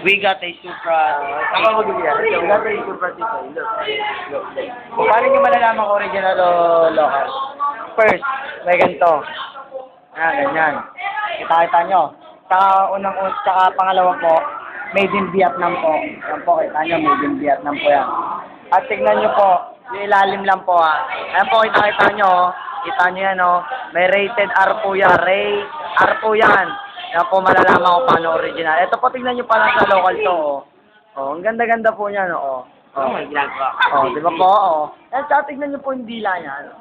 We got a Supra. Tama mo gawin yan. We got a Supra dito. Look. Paano nyo malalaman kung original o local? First, may ganito. Ganyan. Kita nyo. Tsaka pangalawa po, made in Vietnam po. Yan po, kita nyo, made in Vietnam po yan. At tignan nyo po, yung ilalim lang po Ayan po, kita nyo. Kita nyo yan may rated R po yan. R po yan. Yan po malalaman kung paano original. Ito po, tignan nyo pa lang sa local to ang ganda-ganda po niyan may ginagawa. di ba po? Yan, tsaka tignan nyo po yung dila niya.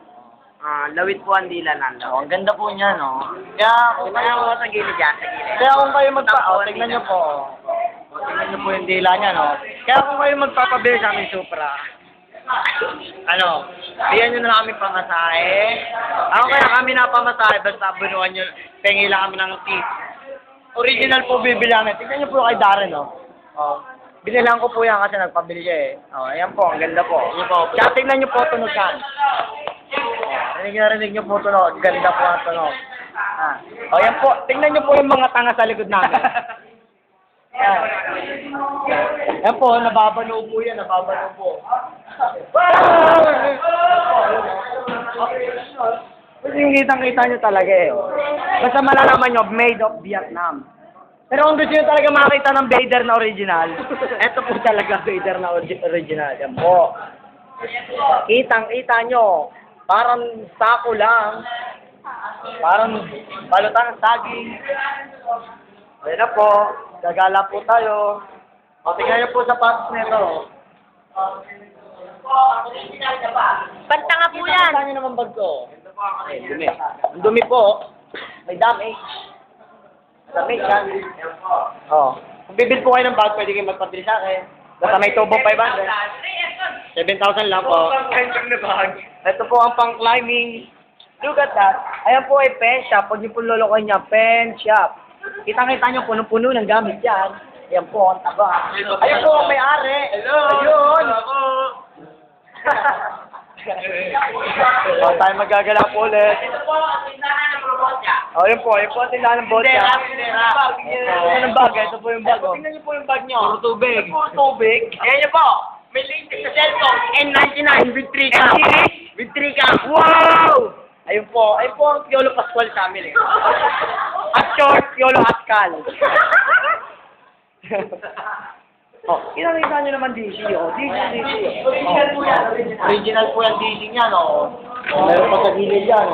Lawit po ang dila nando. Ang ganda po niya, Kaya, Kaya mo sa gilid yan, sa gilid. Kaya kung kayo tignan nyo po, tignan nyo po yung dila niya, Kaya kung kayo magpapabili sa aming Supra, bigyan nyo na kami pamasahe. Kaya kami napamasahe, basta bunuan nyo, pengi lang kami ng tip. Original po bibili namin. Tignan nyo po kay Darren, Binilang ko po yan kasi nagpabili siya ayan po, ang ganda po. Kaya tignan nyo po tunog yan. Rinig nyo po tunog. Ganda po ang tunog. Yan po. Tingnan nyo po yung mga tanga sa likod namin. Yan po. Nababano po yan. Nababano po. Kasi kitang-kita nyo talaga Basta malalaman nyo, made of Vietnam. Pero kung gusto nyo talaga makita ng Vader na original, eto po talaga Vader na original. Yan po. Kitang-kita nyo. Parang sako lang. Parang balutan ng saging. Ayan na po. Gagala po tayo. Tingnan nyo po sa patos nito. Pantanga po yan. Tingnan nyo naman bag ko. Dumi. Ang dumi po. May damage. Damage yan. Kung bibil po kayo ng bag, pwede kayo magpabili sa akin. Basta may tubong 500. 7,000 lang po. Ito po ang pang-climbing. Look at that. Ayan po ay pen shop. Huwag niyo po lolokohin niya. Pen shop. Kitang-kita niyo, punong-puno ng gamit yan. Ayan po, ang taba. Ayan po ang may-ari. Hello! Ayun! Ako! Tayo magagala po ulit. Ito po ang tindahan ng robotya. Ayun po ang tindahan ng botya. Ito ng bag. Ito po yung bag. Tingnan niyo po yung bag niyo. Puro tubig. Puro tubig. Ayan niyo po. May latest na cellphone. N99 with 3 cam. With 3 cam. Wow! Ayun po ang Yolo Pascual sa amin At short, Yolo Pascal. Kinakita nyo naman DC, DC. Original po yan. Original po yan, DC niya, Meron pa sa gilid yan,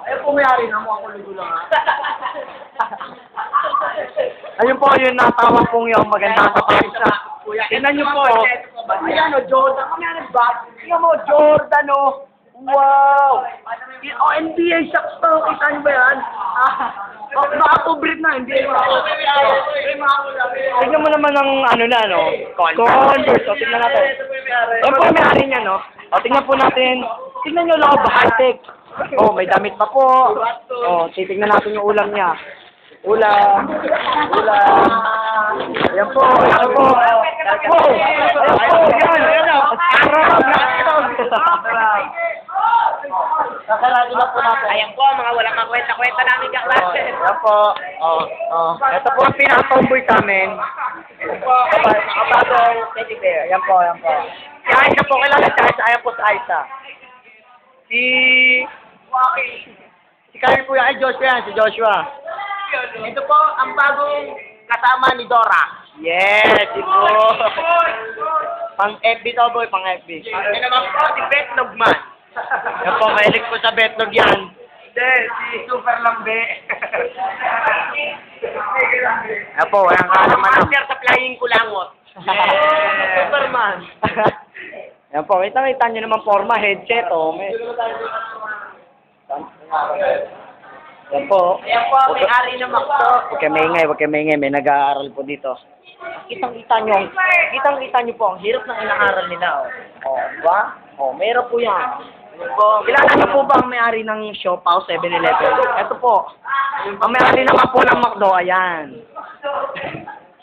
Ayun po may-ari na mo, ako ligo lang, Ayun po, yung natawa pong yung maganda sa Paris na. Tingnan nyo po, ayan Jordan, kami bag. Tingnan mo, Jordan, Wow! NBA shocks pa, kita nyo ba yan? Naka-two-breed na, NBA Tingnan mo naman ng Converse. Tingnan natin. Ito po may-ari niya, tingnan po natin. Tingnan nyo lang, high-tech. May damit pa po. Titignan natin yung ulam niya. Ulam. Ayan po. Ayan po. Kakalado na po natin. Ayan po, mga walang makwenta-kwenta namin kaklase. Ayan po. Ito po ang pinaka-tomboy sa amin. Kapatong teddy bear. Ayan po. Si Aisha po, kilala si Aisha. Ayan po si Aisha. Si Kyle po yan. Si Joshua. Ito po ang bagong kasama ni Dora. Yes, si po. Pang FB to, boy. Pang FB. Ano naman po, si Betlog Man. Yan po, mahilig po sa betlog yan. Hindi, si Super Lambe. Yan po, walang kalaman na. Master sa flying kulangot. Superman. Yan po, kita nyo naman forma, headset, Yan po. Ayan po, may-ari ng Macdo. Huwag kayo maingay, may nag-aaral po dito. Kitang-kita nyo po, ang hirap ng inaaral nila, diba? Meron po yan. Kilala niyo po ba ang may-ari ng Siopaw 7-Eleven? Ito po. Ang may-ari naman po ng Macdo, ayan.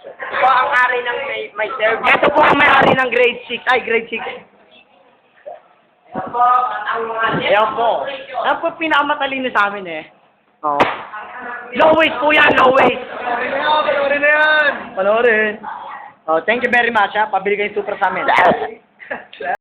Ito po ang ari ng may service. Ito po ang may-ari ng grade 6. Ayan po, ang mga Ayan po. Ayan po pinakamatalino sa amin Oo. Low waist po yan, low waist. Panoorin na yan! Panoorin. Oh, thank you very much, ha. Pabili kayo super sa amin.